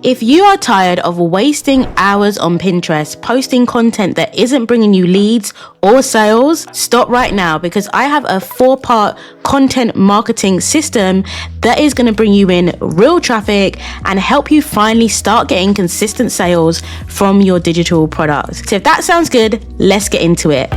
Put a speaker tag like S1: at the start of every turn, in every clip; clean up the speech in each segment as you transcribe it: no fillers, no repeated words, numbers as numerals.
S1: If you are tired of wasting hours on Pinterest posting content that isn't bringing you leads or sales, stop right now, because I have a 4-part content marketing system that is going to bring you in real traffic and help you finally start getting consistent sales from your digital products. So if that sounds good, let's get into it.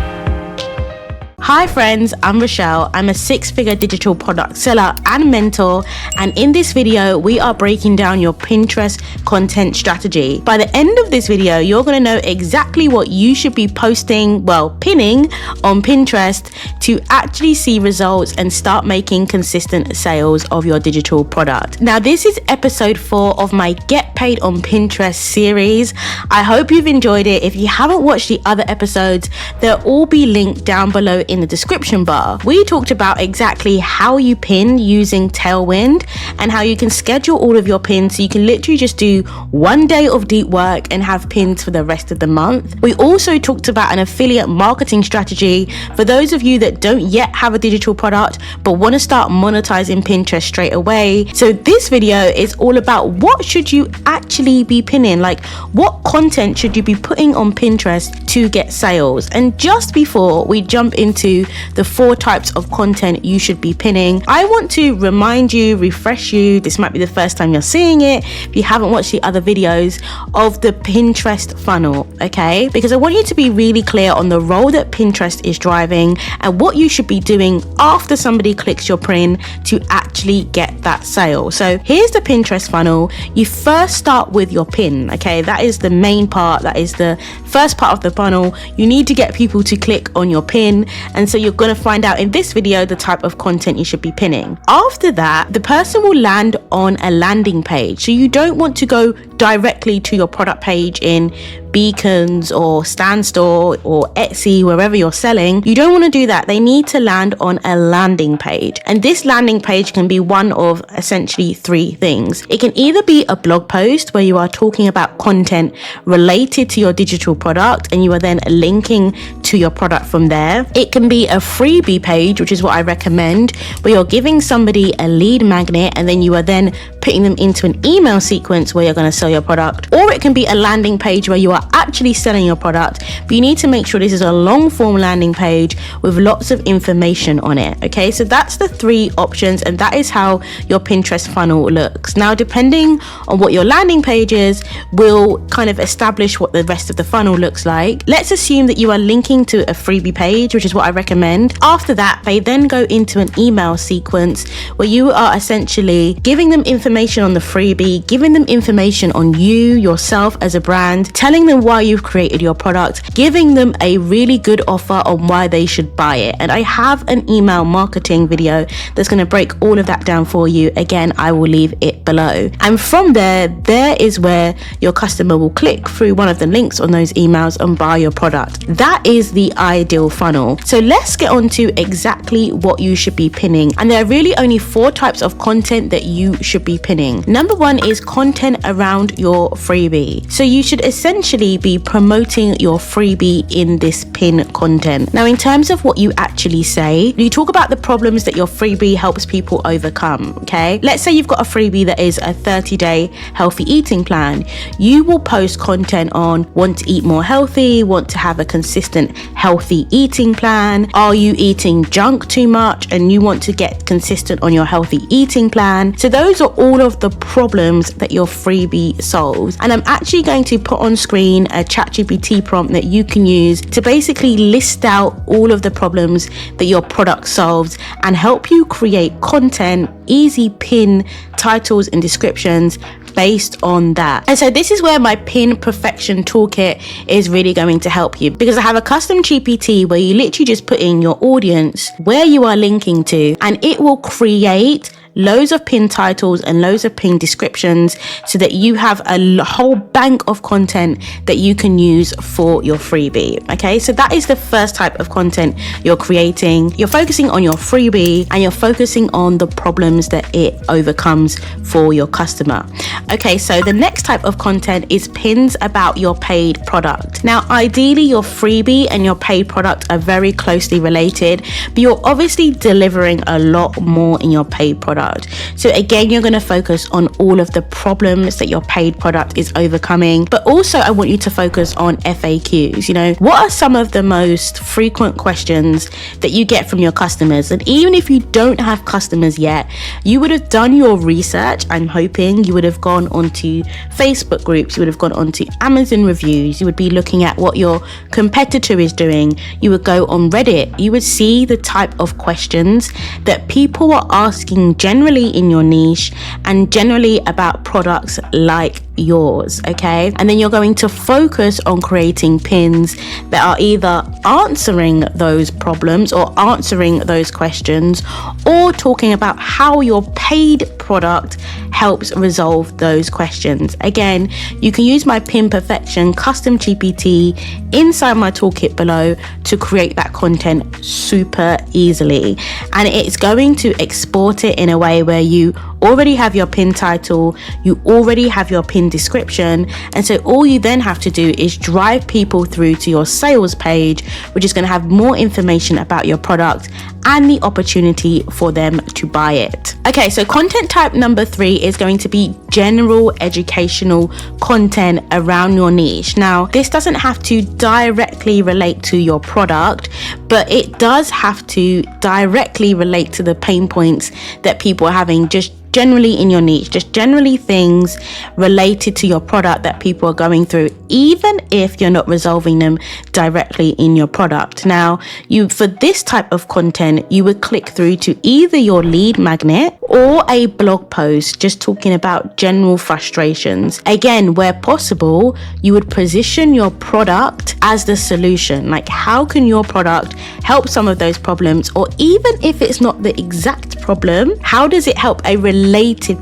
S1: Hi friends, I'm Rochelle. I'm a 6-figure digital product seller and mentor, and in this video we are breaking down your Pinterest content strategy. By the end of this video, you're going to know exactly what you should be posting, pinning on Pinterest to actually see results and start making consistent sales of your digital product. Now, this is episode 4 of my Get Paid on Pinterest series. I hope you've enjoyed it. If you haven't watched the other episodes, they'll all be linked down below in the description bar. We talked about exactly how you pin using Tailwind and how you can schedule all of your pins so you can literally just do one day of deep work and have pins for the rest of the month. We also talked about an affiliate marketing strategy for those of you that don't yet have a digital product but want to start monetizing Pinterest straight away. So this video is all about what should you actually be pinning, like what content should you be putting on Pinterest to get sales. And just before we jump into the 4 types of content you should be pinning, I want to remind you, refresh you, this might be the first time you're seeing it if you haven't watched the other videos, of the Pinterest funnel, okay? Because I want you to be really clear on the role that Pinterest is driving and what you should be doing after somebody clicks your pin to actually get that sale. So here's the Pinterest funnel. You first start with your pin, okay? That is the main part, that is the first part of the funnel. You need to get people to click on your pin, and so you're going to find out in this video the type of content you should be pinning. After that, the person will land on a landing page. So you don't want to go directly to your product page in Beacons or Standstore or Etsy, wherever you're selling. You don't want to do that. They need to land on a landing page. And this landing page can be one of essentially 3 things. It can either be a blog post where you are talking about content related to your digital product and you are then linking to your product from there. It can be a freebie page, which is what I recommend, where you're giving somebody a lead magnet and then you are then putting them into an email sequence where you're going to sell your product. Or it can be a landing page where you are actually selling your product, but you need to make sure this is a long form landing page with lots of information on it. Okay, so that's the 3 options, and that is how your Pinterest funnel looks. Now, depending on what your landing page is, will kind of establish what the rest of the funnel looks like. Let's assume that you are linking to a freebie page, which is what I recommend. After that, they then go into an email sequence where you are essentially giving them information on the freebie, giving them information on you, yourself as a brand, telling them why you've created your product, giving them a really good offer on why they should buy it. And I have an email marketing video that's going to break all of that down for you. Again, I will leave it below. And from there is where your customer will click through one of the links on those emails and buy your product. That is the ideal funnel. So let's get on to exactly what you should be pinning. And there are really only 4 types of content that you should be pinning. Number 1 is content around your freebie. So you should essentially be promoting your freebie in this pin content. Now, in terms of what you actually say, you talk about the problems that your freebie helps people overcome, okay? Let's say you've got a freebie that is a 30-day healthy eating plan. You will post content on want to eat more healthy, want to have a consistent healthy eating plan, are you eating junk too much and you want to get consistent on your healthy eating plan. So those are all of the problems that your freebie solves. And I'm actually going to put on screen a ChatGPT prompt that you can use to basically list out all of the problems that your product solves and help you create content, easy pin titles and descriptions based on that. And so this is where my pin perfection toolkit is really going to help you, because I have a custom GPT where you literally just put in your audience, where you are linking to, and it will create loads of pin titles and loads of pin descriptions so that you have a whole bank of content that you can use for your freebie. Okay, so that is the first type of content you're creating. You're focusing on your freebie and you're focusing on the problems that it overcomes for your customer. Okay, so the next type of content is pins about your paid product. Now, ideally your freebie and your paid product are very closely related, but you're obviously delivering a lot more in your paid product. product. So again, you're going to focus on all of the problems that your paid product is overcoming, but also I want you to focus on FAQs. You know, what are some of the most frequent questions that you get from your customers? And even if you don't have customers yet, you would have done your research. I'm hoping you would have gone onto Facebook groups, you would have gone onto Amazon reviews, you would be looking at what your competitor is doing, you would go on Reddit, you would see the type of questions that people are asking generally in your niche and generally about products like yours. Okay, and then you're going to focus on creating pins that are either answering those problems or answering those questions, or talking about how your paid product helps resolve those questions. Again, you can use my Pin Perfection custom GPT inside my toolkit below to create that content super easily, and it's going to export it in a way where you already have your pin title, you already have your pin description, and so all you then have to do is drive people through to your sales page, which is going to have more information about your product and the opportunity for them to buy it. Okay, so content type number 3 is going to be general educational content around your niche. Now, this doesn't have to directly relate to your product, but it does have to directly relate to the pain points that people are having just generally in your niche, just generally things related to your product that people are going through, even if you're not resolving them directly in your product. Now, for this type of content, you would click through to either your lead magnet or a blog post just talking about general frustrations. Again, where possible, you would position your product as the solution. Like, how can your product help some of those problems? Or even if it's not the exact problem, how does it help a related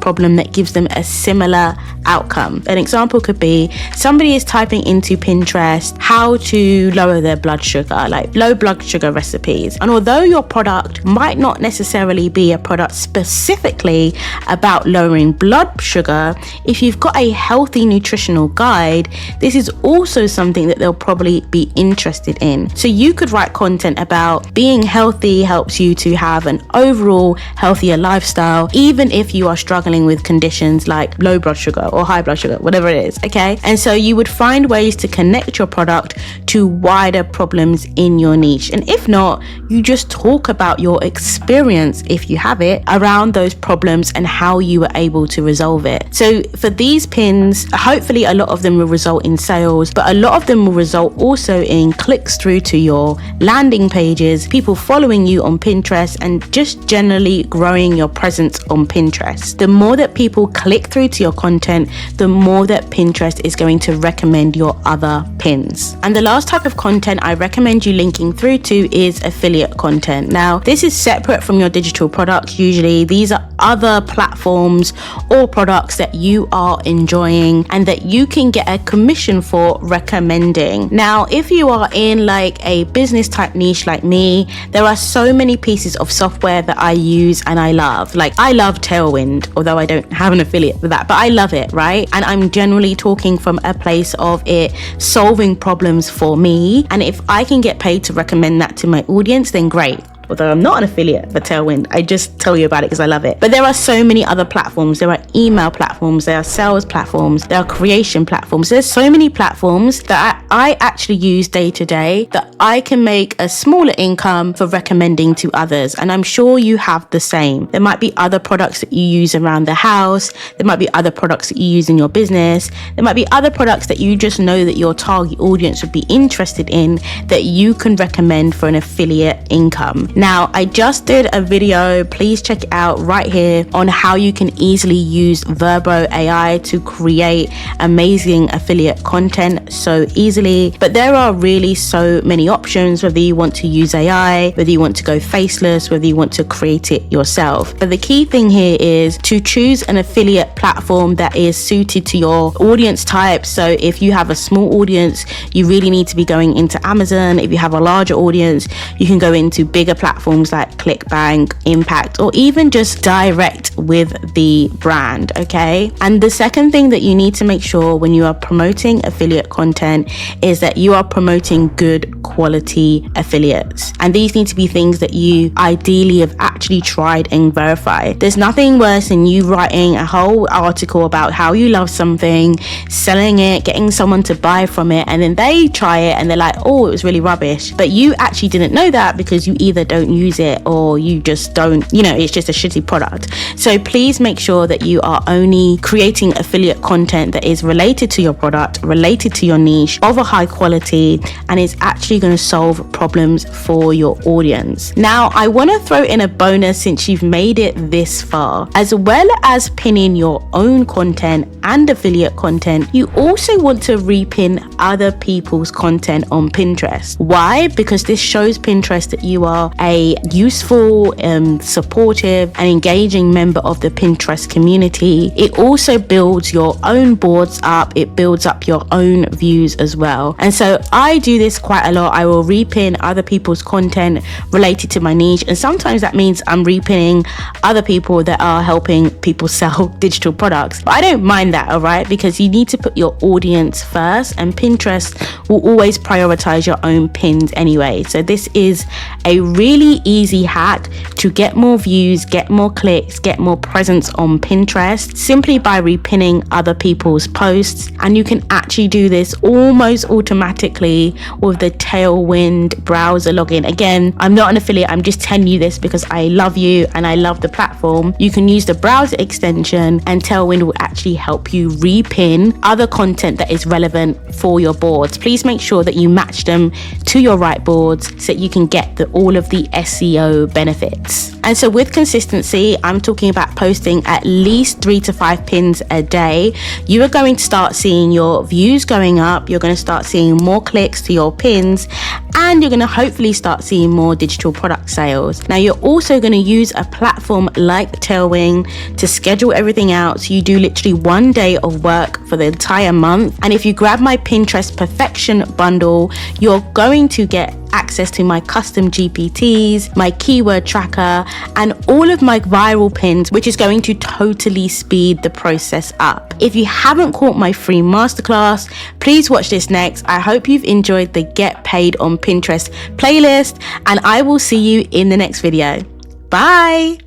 S1: problem that gives them a similar outcome? An example could be somebody is typing into Pinterest how to lower their blood sugar, like low blood sugar recipes. And although your product might not necessarily be a product specifically about lowering blood sugar, if you've got a healthy nutritional guide, this is also something that they'll probably be interested in. So you could write content about being healthy helps you to have an overall healthier lifestyle, even if you are struggling with conditions like low blood sugar or high blood sugar, whatever it is. Okay, and so you would find ways to connect your product to wider problems in your niche. And if not, you just talk about your experience, if you have it, around those problems and how you were able to resolve it. So for these pins, hopefully a lot of them will result in sales, but a lot of them will result also in clicks through to your landing pages, people following you on Pinterest, and just generally growing your presence on Pinterest. The more that people click through to your content, the more that Pinterest is going to recommend your other pins. And the last type of content I recommend you linking through to is affiliate content. Now, this is separate from your digital products. Usually these are other platforms or products that you are enjoying and that you can get a commission for recommending. Now, if you are in like a business type niche like me, there are so many pieces of software that I use and I love. Like, I love Tailwind, although I don't have an affiliate with that, but I love it, right? And I'm generally talking from a place of it solving problems for me. And if I can get paid to recommend that to my audience, then great. Although I'm not an affiliate for Tailwind, I just tell you about it because I love it. But there are so many other platforms. There are email platforms, there are sales platforms, there are creation platforms. There's so many platforms that I actually use day to day that I can make a smaller income for recommending to others. And I'm sure you have the same. There might be other products that you use around the house. There might be other products that you use in your business. There might be other products that you just know that your target audience would be interested in that you can recommend for an affiliate income. Now, I just did a video, please check it out right here, on how you can easily use Verbo AI to create amazing affiliate content so easily. But there are really so many options, whether you want to use AI, whether you want to go faceless, whether you want to create it yourself. But the key thing here is to choose an affiliate platform that is suited to your audience type. So if you have a small audience, you really need to be going into Amazon. If you have a larger audience, you can go into bigger platforms like ClickBank, Impact, or even just direct with the brand, okay? And the second thing that you need to make sure when you are promoting affiliate content is that you are promoting good quality affiliates. And these need to be things that you ideally have actually tried and verified. There's nothing worse than you writing a whole article about how you love something, selling it, getting someone to buy from it, and then they try it and they're like, oh, it was really rubbish. But you actually didn't know that because you either don't use it or you just don't, it's just a shitty product. So please make sure that you are only creating affiliate content that is related to your product, related to your niche, of a high quality, and is actually going to solve problems for your audience. Now, I want to throw in a bonus since you've made it this far. As well as pinning your own content and affiliate content, you also want to repin other people's content on Pinterest. Why? Because this shows Pinterest that you are a useful, supportive, and engaging member of the Pinterest community. It also builds your own boards up. It builds up your own views as well. And so I do this quite a lot. I will repin other people's content related to my niche, and sometimes that means I'm repinning other people that are helping people sell digital products. But I don't mind that, all right, because you need to put your audience first, and Pinterest will always prioritize your own pins anyway. So this is a really easy hack to get more views, get more clicks, get more presence on Pinterest simply by repinning other people's posts. And you can actually do this almost automatically with the Tailwind browser login. Again, I'm not an affiliate, I'm just telling you this because I love you and I love the platform. You can use the browser extension and Tailwind will actually help you repin other content that is relevant for your boards. Please make sure that you match them to your right boards so that you can get all of the SEO benefits. And so with consistency, I'm talking about posting at least 3 to 5 pins a day. You are going to start seeing your views going up. You're going to start seeing more clicks to your pins, and you're going to hopefully start seeing more digital product sales. Now, you're also going to use a platform like Tailwind to schedule everything out. So you do literally 1 day of work for the entire month. And if you grab my Pinterest Perfection bundle, you're going to get access to my custom GPTs, my keyword tracker, and all of my viral pins, which is going to totally speed the process up. If you haven't caught my free masterclass, please watch this next. I hope you've enjoyed the Get Paid on Pinterest playlist, and I will see you in the next video. Bye.